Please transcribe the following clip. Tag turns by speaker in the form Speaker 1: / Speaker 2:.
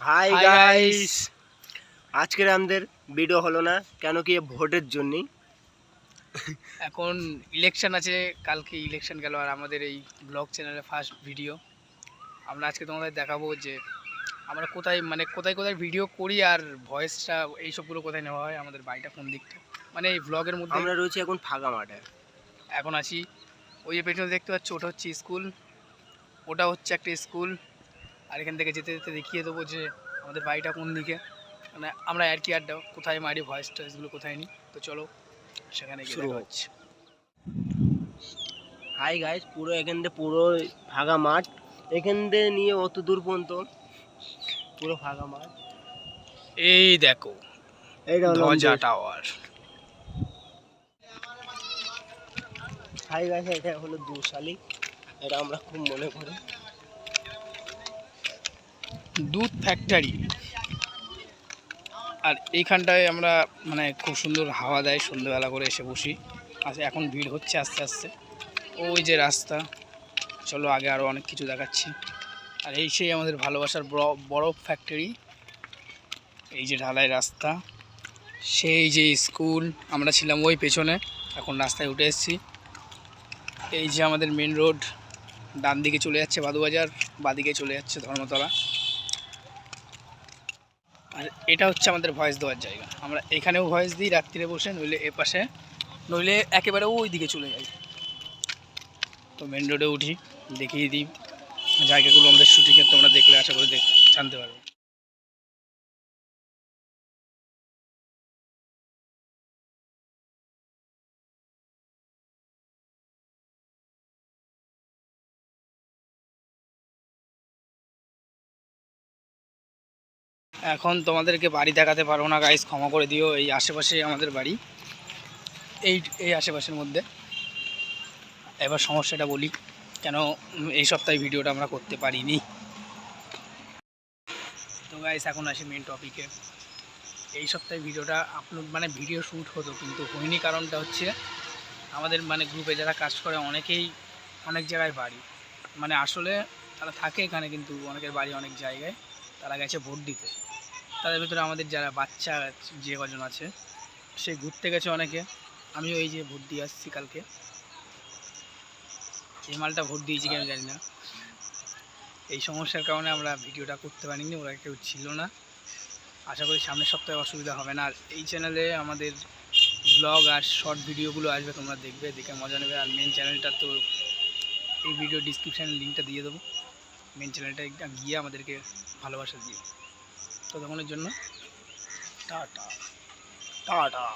Speaker 1: Hi guys, আজকের আমাদের video হলো না কেন কি ভোটের জন্য।
Speaker 2: এখন ইলেকশন আছে, কালকে ইলেকশন গেল আর আমাদের এই ব্লগ চ্যানেলে ফার্স্ট ভিডিও। আমরা আজকে তোমাদের দেখাবো যে আমরা কোথায় কোথায় কোথায় ভিডিও করি আর ভয়েসটা এইসবগুলো কোথায় নেওয়া হয়, আমাদের বাড়িটা কোন দিকটা, মানে এই ব্লগের মধ্যে।
Speaker 1: আমরা রয়েছি এখন ফাঁকা মাঠে,
Speaker 2: এখন আছি ওই যে পেছনে দেখতে পাচ্ছ, ওটা হচ্ছে স্কুল, ওটা হচ্ছে একটা স্কুল। আর এখান থেকে যেতে যেতে দেখিয়ে দেবো যে আমাদের বাড়িটা কোন দিকে, মানে আমরা আর কি আড্ডা কোথায় মারি, ভয়েস টয়েসগুলো কোথায় নিই। তো চলো সেখানে গিয়ে দেখা হচ্ছে।
Speaker 1: হাই গাইস, পুরো এখান থেকে পুরো ফাঁকা মাঠ, এখান থেকে নিয়ে অত দূর পর্যন্ত পুরো ফাঁকা মাঠ।
Speaker 2: এই দেখো ধ্বজা টাওয়ার।
Speaker 1: হাই গাইস, এটা হলো দুশালি, এটা আমরা খুব মনে করি
Speaker 2: দুধ ফ্যাক্টরি। আর এইখানটায় আমরা খুব সুন্দর হাওয়া দেয়, সন্ধ্যেবেলা করে এসে বসি। আচ্ছা, এখন ভিড় হচ্ছে আস্তে আস্তে। ওই যে রাস্তা, চলো আগে আরও অনেক কিছু দেখাচ্ছি। আর এই সেই আমাদের ভালোবাসার বরফ ফ্যাক্টরি। এই যে ঢালাই রাস্তা, সেই যে স্কুল, আমরা ছিলাম ওই পেছনে, এখন রাস্তায় উঠে এসেছি। এই যে আমাদের মেন রোড, ডান দিকে চলে যাচ্ছে বাদুবাজার, বাদিকে চলে যাচ্ছে ধর্মতলা। আর এটা হচ্ছে আমাদের ভয়েস দেওয়ার জায়গা। আমরা এখানেও ভয়েস দিই রাত্রিরে বসে, নইলে এ পাশে, নইলে একেবারে ওই দিকে চলে যাই। তো মেন রোডে উঠি, দেখিয়ে দিই জায়গাগুলো আমাদের শুটিংয়ের, তোমরা দেখলে আশা করি জানতে পারবে। এখন তোমাদেরকে বাড়ি দেখাতে পারবো না গাইস, ক্ষমা করে দিও। এই আশেপাশে আমাদের বাড়ি, এই এই আশেপাশের মধ্যে। এবার সমস্যাটা বলি কেন এই সপ্তাহে ভিডিওটা আমরা করতে পারিনি। তো গাইস, এখন আসি মেন টপিকে। এই সপ্তাহে ভিডিওটা আপলোড ভিডিও শ্যুট হতো কিন্তু হয়নি। কারণটা হচ্ছে আমাদের গ্রুপে যারা কাজ করে অনেকেই অনেক জায়গায় বাড়ি, আসলে তারা থাকে এখানে কিন্তু অনেকের বাড়ি অনেক জায়গায়, তারা গেছে ভোট দিতে। তাদের ভিতরে আমাদের যারা বাচ্চা যে কজন আছে সে ঘুরতে গেছে অনেকে। আমিও এই যে ভোট দিয়ে আসছি কালকে, এই মালটা ভোট দিয়েছি কেন জানি না। এই সমস্যার কারণে আমরা ভিডিওটা করতে পারিনি, ওরা কেউ ছিল না। আশা করি সামনের সপ্তাহে অসুবিধা হবে না। আর এই চ্যানেলে আমাদের ব্লগ আর শর্ট ভিডিওগুলো আসবে, তোমরা দেখবে, দেখে মজা নেবে। আর মেন চ্যানেলটা তো এই ভিডিও ডিসক্রিপশানে লিঙ্কটা দিয়ে দেবো, মেন চ্যানেলটা গিয়ে আমাদেরকে ভালোবাসা দিও। তো তখনের জন্য টাটা টাটা।